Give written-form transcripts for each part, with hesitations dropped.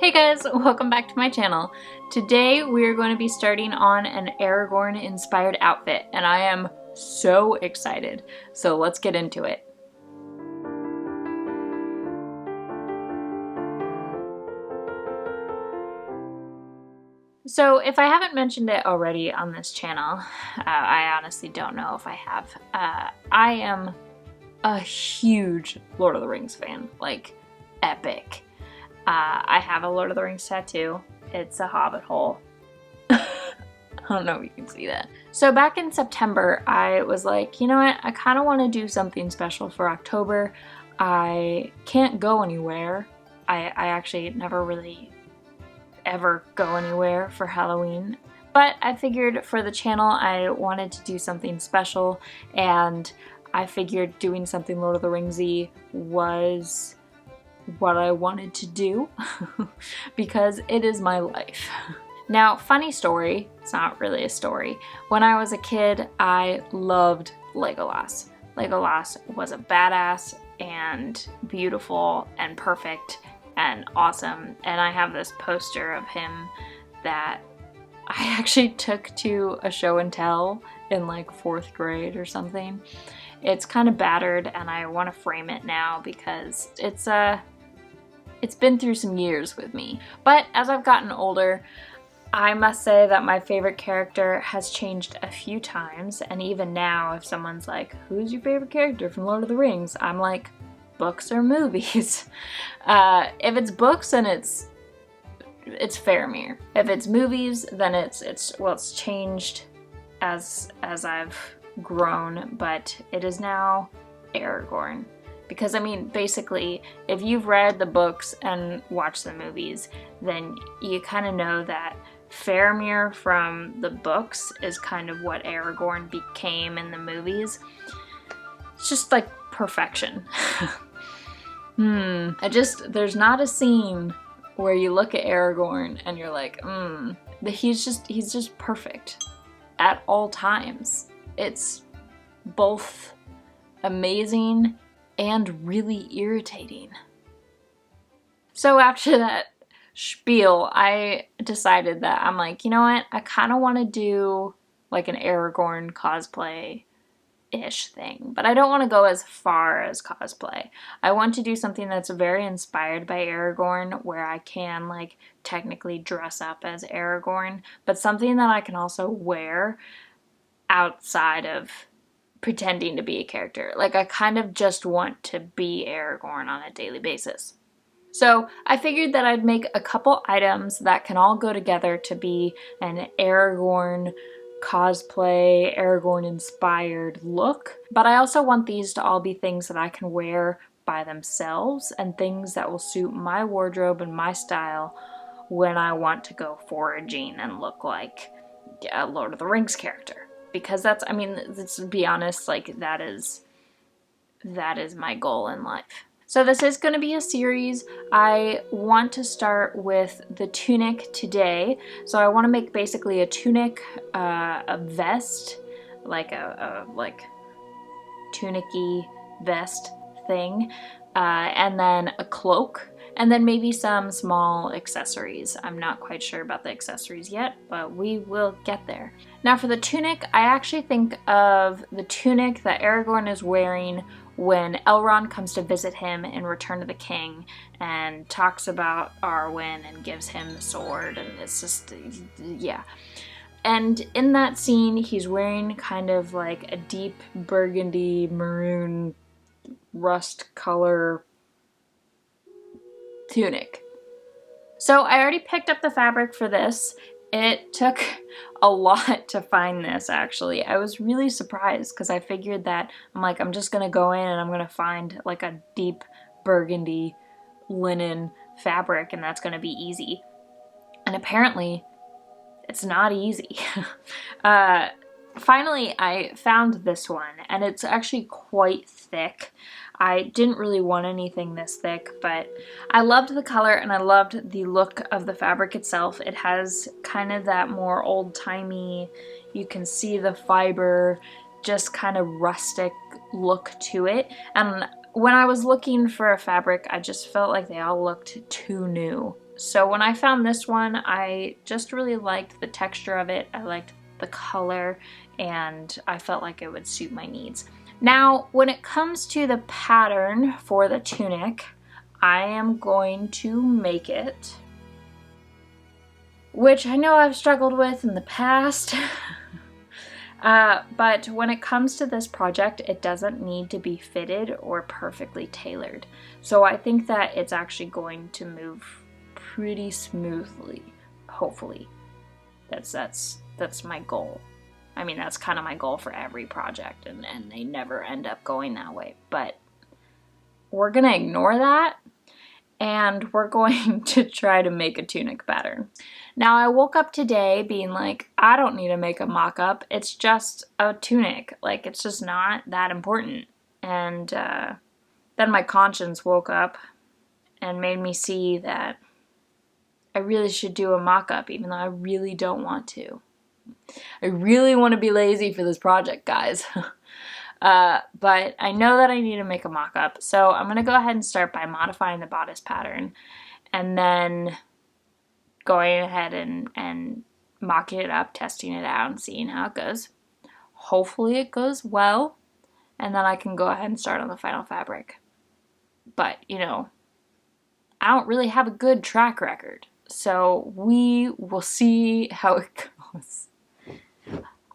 Hey guys, welcome back to my channel. Today we are going to be starting on an Aragorn inspired outfit and I am so excited. So let's get into it. So if I haven't mentioned it already on this channel, I honestly don't know if I have. I am a huge Lord of the Rings fan, like epic. I have a Lord of the Rings tattoo. It's a hobbit hole. I don't know if you can see that. So back in September, I was like, you know what? I kind of want to do something special for October. I can't go anywhere. I actually never really ever go anywhere for Halloween. But I figured for the channel, I wanted to do something special, and I figured doing something Lord of the Ringsy was what I wanted to do because it is my life. Now, funny story, it's not really a story. When I was a kid, I loved Legolas. Legolas was a badass and beautiful and perfect and awesome, and I have this poster of him that I actually took to a show and tell in like 4th grade or something. It's kind of battered and I want to frame it now because it's been through some years with me. But as I've gotten older, I must say that my favorite character has changed a few times, and even now if someone's like, who's your favorite character from Lord of the Rings? I'm like, books or movies? If it's books, then it's Faramir. If it's movies, then it's changed as I've grown, but it is now Aragorn. Because, I mean, basically, if you've read the books and watched the movies, then you kind of know that Faramir from the books is kind of what Aragorn became in the movies. It's just like perfection. There's not a scene where you look at Aragorn and you're like, he's just perfect at all times. It's both amazing and really irritating. So after that spiel, I decided that I'm like, you know what? I kind of want to do like an Aragorn cosplay-ish thing, but I don't want to go as far as cosplay. I want to do something that's very inspired by Aragorn, where I can like technically dress up as Aragorn, but something that I can also wear outside of pretending to be a character. Like, I kind of just want to be Aragorn on a daily basis. So I figured that I'd make a couple items that can all go together to be an Aragorn cosplay, Aragorn inspired look. But I also want these to all be things that I can wear by themselves and things that will suit my wardrobe and my style when I want to go foraging and look like a Lord of the Rings character. Because that's, I mean, let's be honest, like that is my goal in life. So this is going to be a series. I want to start with the tunic today. So I want to make basically a tunic, a vest, like a tunic-y vest thing, and then a cloak, and then maybe some small accessories. I'm not quite sure about the accessories yet, but we will get there. Now for the tunic, I actually think of the tunic that Aragorn is wearing when Elrond comes to visit him in Return of the King and talks about Arwen and gives him the sword, and it's just, yeah. And in that scene, he's wearing kind of like a deep burgundy maroon rust color tunic. So I already picked up the fabric for this. It took a lot to find this, actually. I was really surprised because I figured that I'm just gonna go in and I'm gonna find like a deep burgundy linen fabric and that's gonna be easy. And apparently it's not easy. Finally, I found this one, and it's actually quite thick. I didn't really want anything this thick, but I loved the color and I loved the look of the fabric itself. It has kind of that more old-timey, you can see the fiber, just kind of rustic look to it. And when I was looking for a fabric, I just felt like they all looked too new. So when I found this one, I just really liked the texture of it. I liked the color, and I felt like it would suit my needs. Now, when it comes to the pattern for the tunic, I am going to make it, which I know I've struggled with in the past. But when it comes to this project, it doesn't need to be fitted or perfectly tailored. So I think that it's actually going to move pretty smoothly, hopefully. That's my goal. I mean, that's kind of my goal for every project, and they never end up going that way. But we're gonna ignore that, and we're going to try to make a tunic pattern. Now, I woke up today being like, I don't need to make a mock-up. It's just a tunic. Like, it's just not that important. And then my conscience woke up and made me see that I really should do a mock-up, even though I really don't want to. I really want to be lazy for this project, guys. But I know that I need to make a mock-up, so I'm going to go ahead and start by modifying the bodice pattern, and then going ahead and mocking it up, testing it out, and seeing how it goes. Hopefully it goes well, and then I can go ahead and start on the final fabric. But, you know, I don't really have a good track record, so we will see how it goes.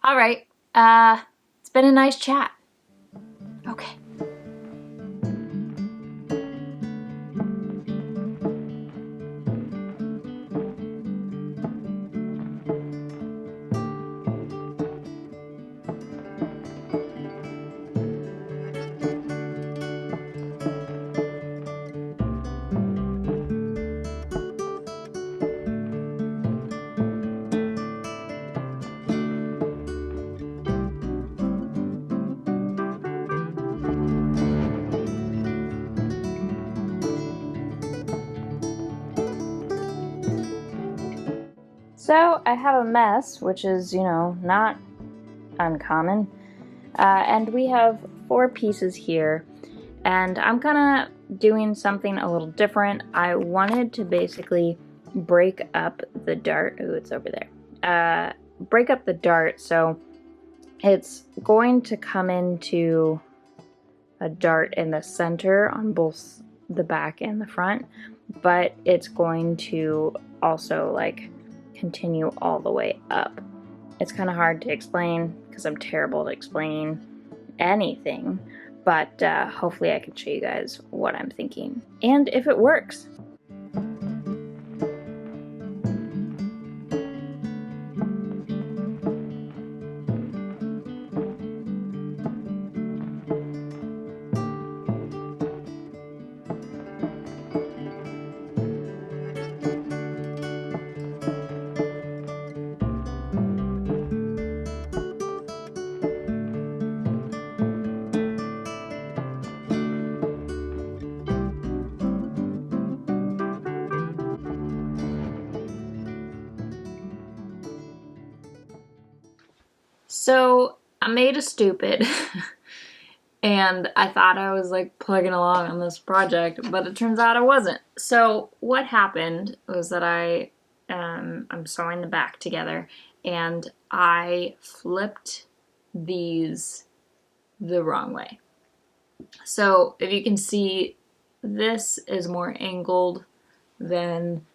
All right, it's been a nice chat. Okay. So I have a mess, which is, you know, not uncommon. And we have 4 pieces here, and I'm kind of doing something a little different. I wanted to basically break up the dart. Ooh, it's over there. Break up the dart, so it's going to come into a dart in the center on both the back and the front, but it's going to also like continue all the way up. It's kind of hard to explain because I'm terrible at explaining anything, but hopefully I can show you guys what I'm thinking and if it works. So I made a stupid and I thought I was like plugging along on this project, but it turns out I wasn't. So what happened was that I'm sewing the back together and I flipped these the wrong way. So if you can see, this is more angled than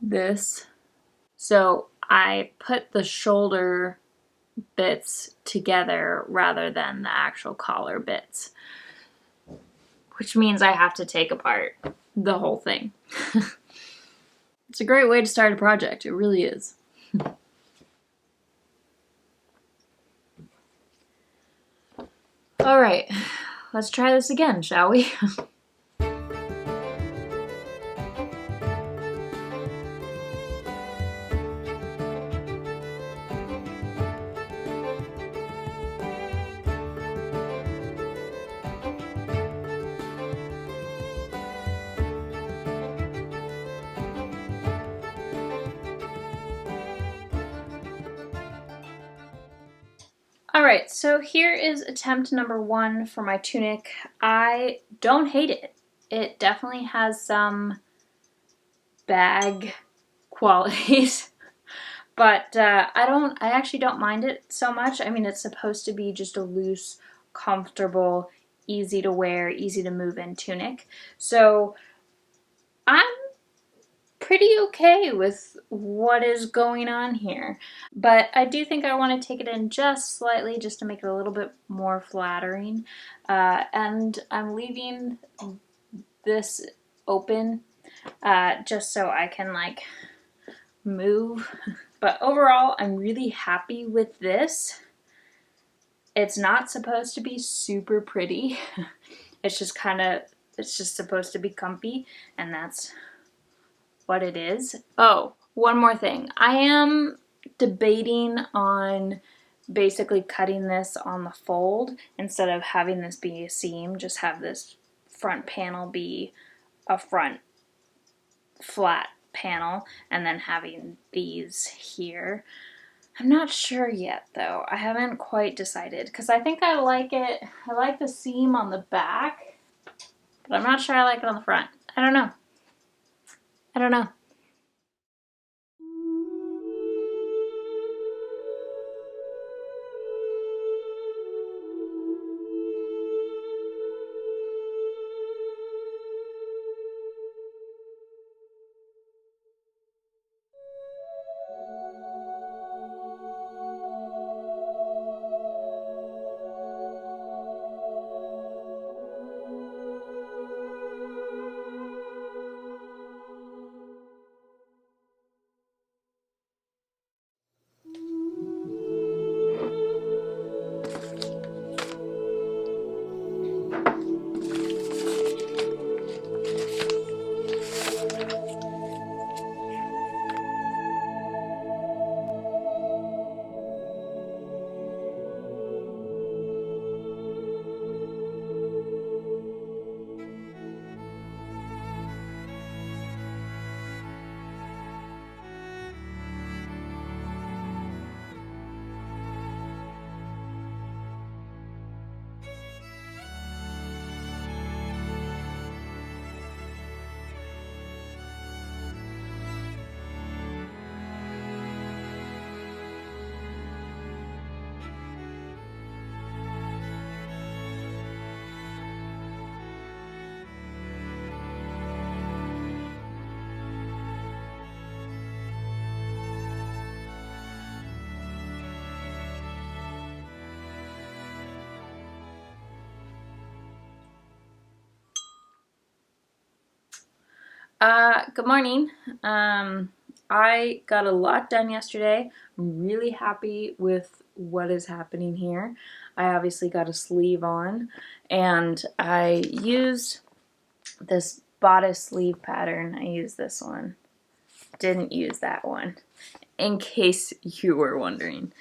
this. So I put the shoulder bits together rather than the actual collar bits, which means I have to take apart the whole thing. It's a great way to start a project, it really is. All right, let's try this again, shall we? Alright, so here is attempt number 1 for my tunic. I don't hate it. It definitely has some bag qualities. But I actually don't mind it so much. I mean, it's supposed to be just a loose, comfortable, easy to wear, easy to move in tunic. So I'm pretty okay with what is going on here. But I do think I want to take it in just slightly just to make it a little bit more flattering. And I'm leaving this open just so I can like move. But overall, I'm really happy with this. It's not supposed to be super pretty. It's just supposed to be comfy, and that's what it is. Oh, one more thing. I am debating on basically cutting this on the fold instead of having this be a seam. Just have this front panel be a front flat panel and then having these here. I'm not sure yet though. I haven't quite decided because I think I like it. I like the seam on the back, but I'm not sure I like it on the front. I don't know. I don't know. Good morning. I got a lot done yesterday. I'm really happy with what is happening here. I obviously got a sleeve on, and I used this bodice sleeve pattern. I used this one. Didn't use that one, in case you were wondering.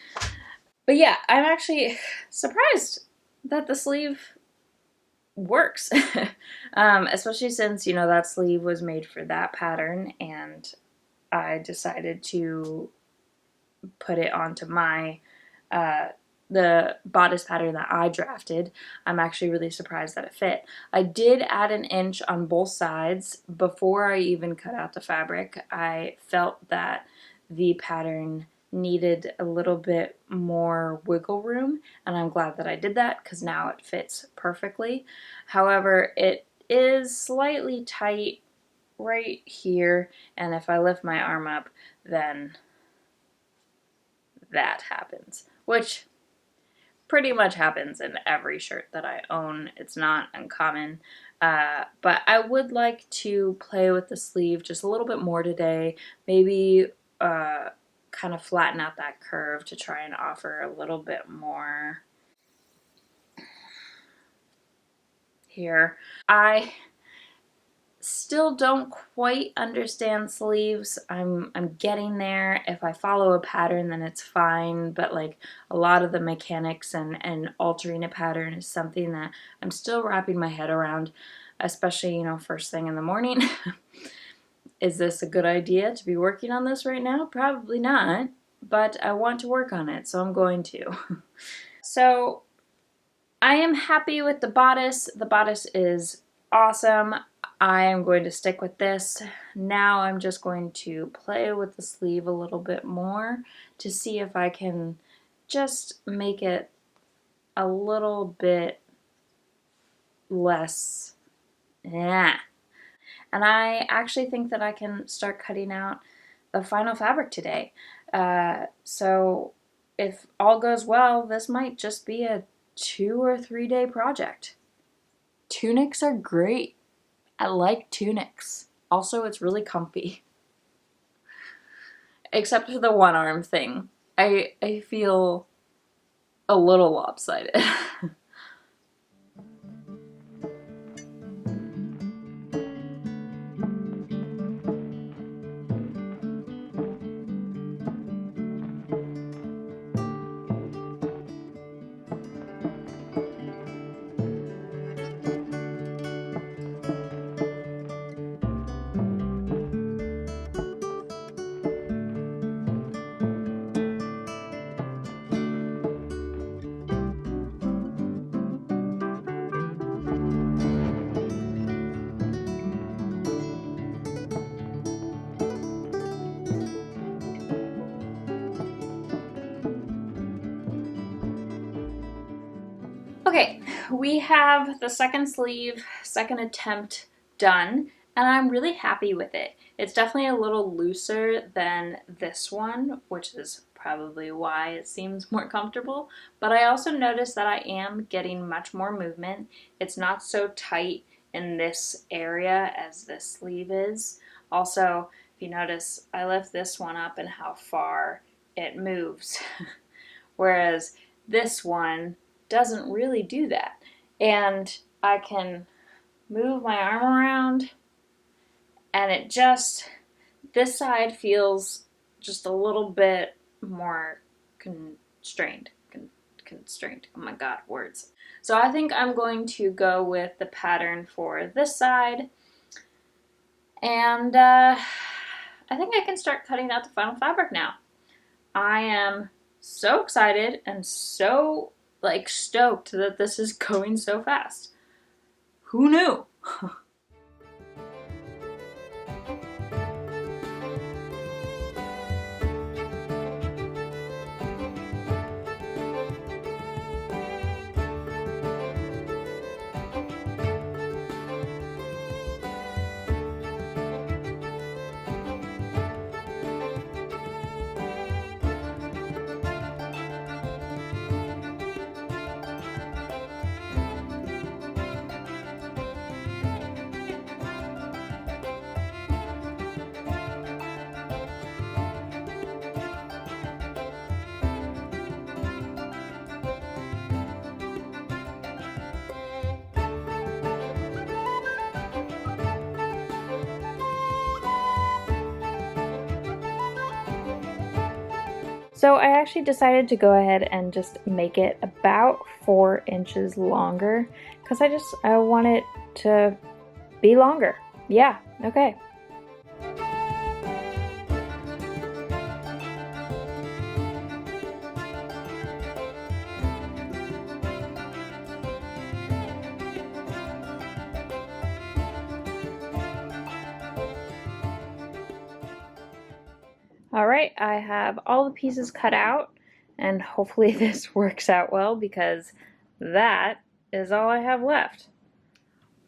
But yeah, I'm actually surprised that the sleeve works. Especially since, you know, that sleeve was made for that pattern and I decided to put it onto my the bodice pattern that I drafted. I'm actually really surprised that it fit. I did add an inch on both sides before I even cut out the fabric. I felt that the pattern needed a little bit more wiggle room, and I'm glad that I did that because now it fits perfectly. However, it is slightly tight right here, and if I lift my arm up, then that happens, which pretty much happens in every shirt that I own. It's not uncommon. But I would like to play with the sleeve just a little bit more today. Maybe kind of flatten out that curve to try and offer a little bit more here. I still don't quite understand sleeves. I'm getting there. If I follow a pattern, then it's fine, but like a lot of the mechanics and altering a pattern is something that I'm still wrapping my head around, especially, you know, first thing in the morning. Is this a good idea to be working on this right now? Probably not, but I want to work on it, so I'm going to. So I am happy with the bodice. The bodice is awesome. I am going to stick with this. Now I'm just going to play with the sleeve a little bit more to see if I can just make it a little bit less. Yeah. And I actually think that I can start cutting out the final fabric today. So if all goes well, this might just be a 2 or 3 day project. Tunics are great. I like tunics. Also, it's really comfy. Except for the one arm thing. I feel a little lopsided. Okay, we have the second sleeve, second attempt done, and I'm really happy with it. It's definitely a little looser than this one, which is probably why it seems more comfortable, but I also noticed that I am getting much more movement. It's not so tight in this area as this sleeve is. Also, if you notice, I lift this one up and how far it moves, whereas this one doesn't really do that. And I can move my arm around and it just, this side feels just a little bit more constrained. Constrained. Oh my god, words. So I think I'm going to go with the pattern for this side. And I think I can start cutting out the final fabric now. I am so excited and so stoked that this is going so fast. Who knew? So I actually decided to go ahead and just make it about 4 inches longer because I want it to be longer. Yeah, okay. Alright, I have all the pieces cut out, and hopefully this works out well because that is all I have left.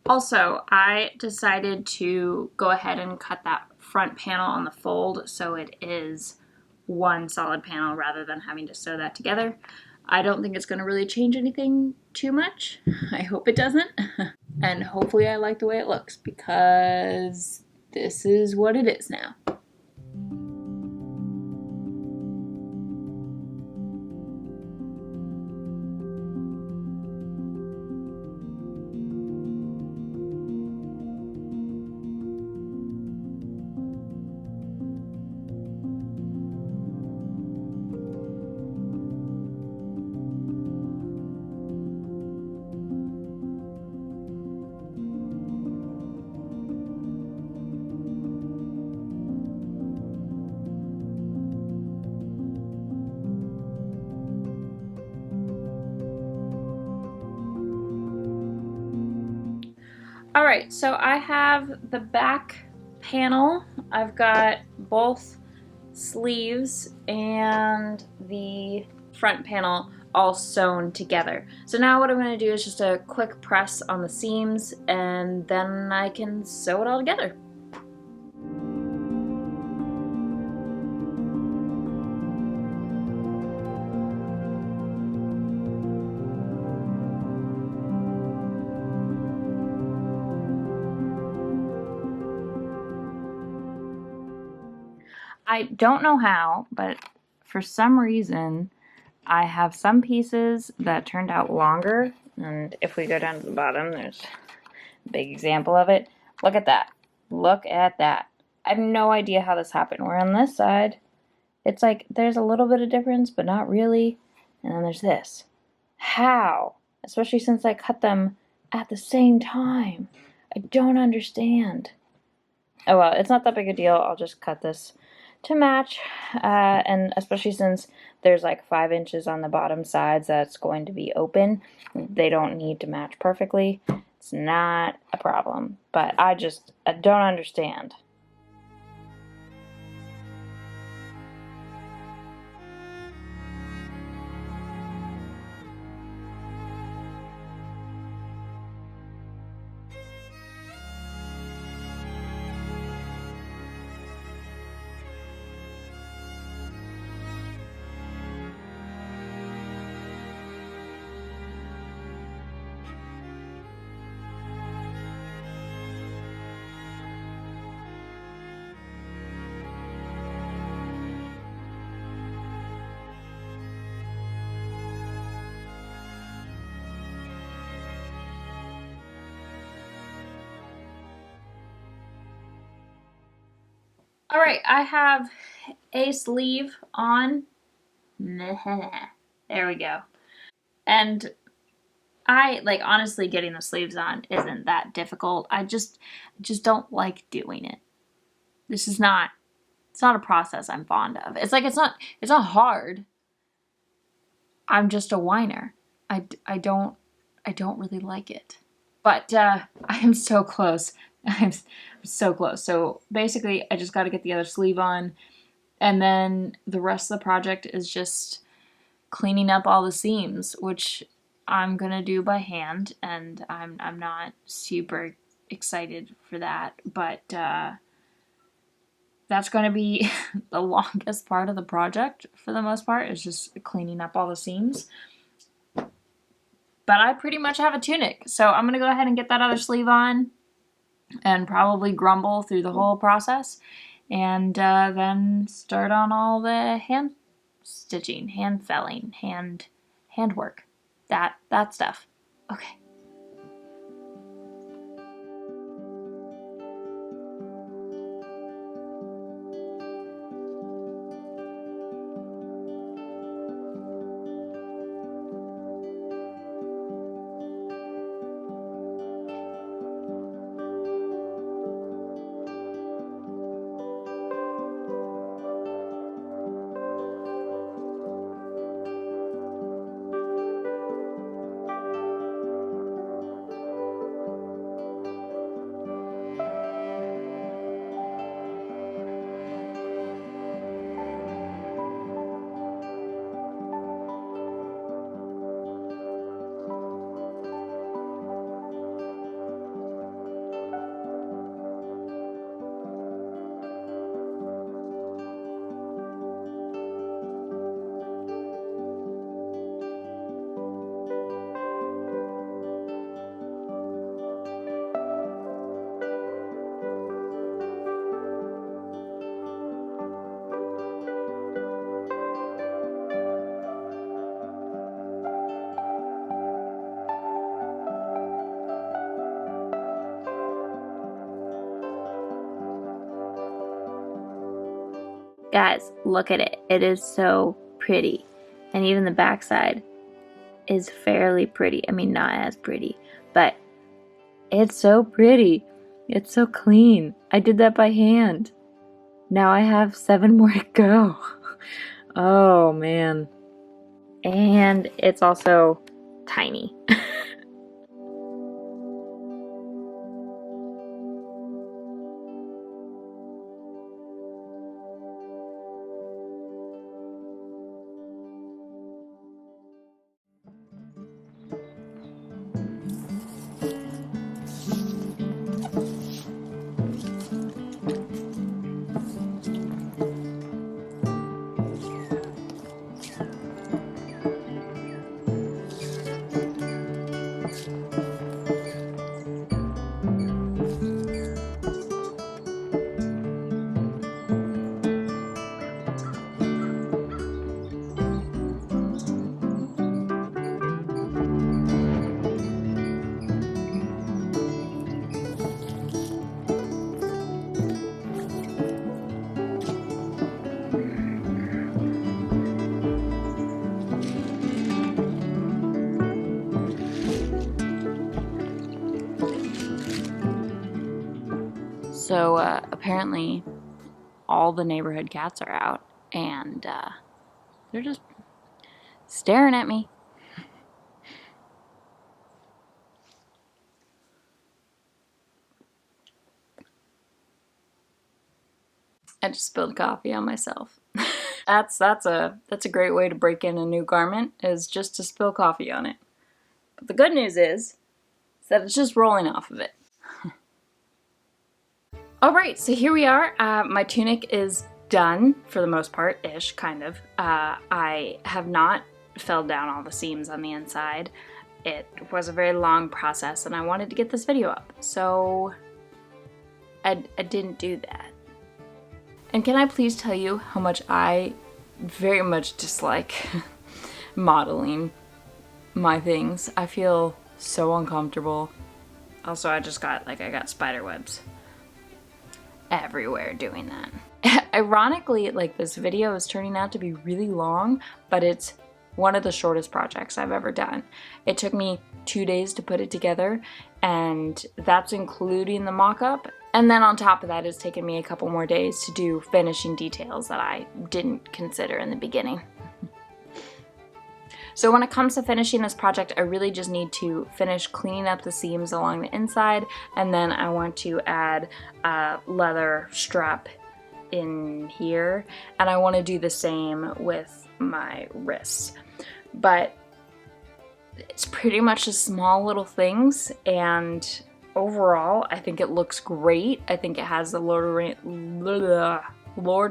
Also, I decided to go ahead and cut that front panel on the fold so it is one solid panel rather than having to sew that together. I don't think it's going to really change anything too much. I hope it doesn't. And hopefully I like the way it looks because this is what it is now. All right, so I have the back panel. I've got both sleeves and the front panel all sewn together. So now what I'm going to do is just a quick press on the seams, and then I can sew it all together. I don't know how, but for some reason I have some pieces that turned out longer, and if we go down to the bottom, there's a big example of it. Look at that. Look at that. I have no idea how this happened. Where on this side, it's like there's a little bit of difference, but not really. And then there's this. How? Especially since I cut them at the same time. I don't understand. Oh well, it's not that big a deal. I'll just cut this to match, and especially since there's like 5 inches on the bottom sides that's going to be open, they don't need to match perfectly. It's not a problem, but I don't understand. All right, I have a sleeve on. There we go. And I like, honestly, getting the sleeves on isn't that difficult. I just don't like doing it. This is not, it's not a process I'm fond of. It's like it's not hard. I'm just a whiner. I don't really like it. But I am so close. I'm so close. So basically, I just got to get the other sleeve on, and then the rest of the project is just cleaning up all the seams, which I'm gonna do by hand, and I'm not super excited for that, but that's gonna be the longest part of the project for the most part, is just cleaning up all the seams. But I pretty much have a tunic, so I'm gonna go ahead and get that other sleeve on and probably grumble through the whole process, and then start on all the hand stitching, hand felling, hand work, that stuff. Okay. Guys, look at it. It is so pretty. And even the backside is fairly pretty. I mean, not as pretty, but it's so pretty. It's so clean. I did that by hand. Now I have 7 more to go. Oh, man. And it's also tiny. So apparently all the neighborhood cats are out, and they're just staring at me. I just spilled coffee on myself. That's a great way to break in a new garment, is just to spill coffee on it. But the good news is that it's just rolling off of it. Alright, so here we are. My tunic is done, for the most part, ish, kind of. I have not filled down all the seams on the inside. It was a very long process, and I wanted to get this video up, so I didn't do that. And can I please tell you how much I very much dislike modeling my things? I feel so uncomfortable. Also, I got spider webs everywhere doing that. Ironically, like, this video is turning out to be really long, but it's one of the shortest projects I've ever done. It took me 2 days to put it together, and that's including the mock-up. And then on top of that, it's taken me a couple more days to do finishing details that I didn't consider in the beginning. So when it comes to finishing this project, I really just need to finish cleaning up the seams along the inside, and then I want to add a leather strap in here, and I want to do the same with my wrists. But it's pretty much just small little things, and overall I think it looks great. I think it has the Lord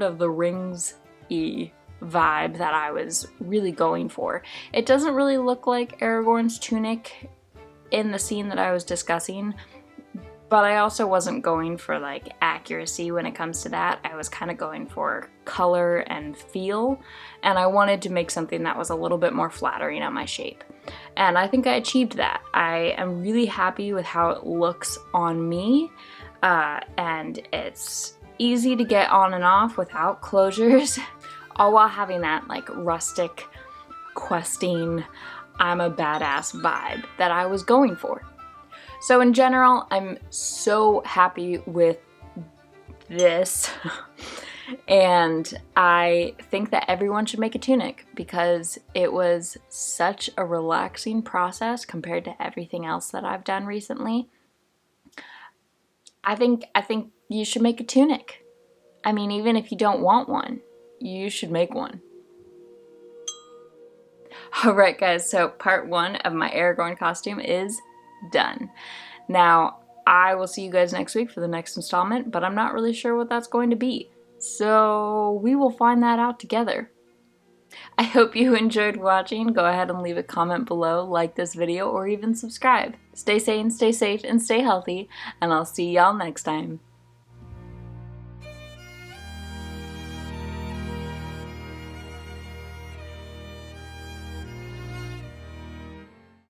of the Rings-y vibe that I was really going for. It doesn't really look like Aragorn's tunic in the scene that I was discussing, but I also wasn't going for like accuracy when it comes to that. I was kind of going for color and feel, and I wanted to make something that was a little bit more flattering on my shape. And I think I achieved that. I am really happy with how it looks on me, and it's easy to get on and off without closures, all while having that like rustic, questing, I'm a badass vibe that I was going for. So in general, I'm so happy with this. And I think that everyone should make a tunic, because it was such a relaxing process compared to everything else that I've done recently. I think you should make a tunic. I mean, even if you don't want one, you should make one. Alright guys, so part 1 of my Aragorn costume is done. Now, I will see you guys next week for the next installment, but I'm not really sure what that's going to be. So we will find that out together. I hope you enjoyed watching. Go ahead and leave a comment below, like this video, or even subscribe. Stay sane, stay safe, and stay healthy, and I'll see y'all next time.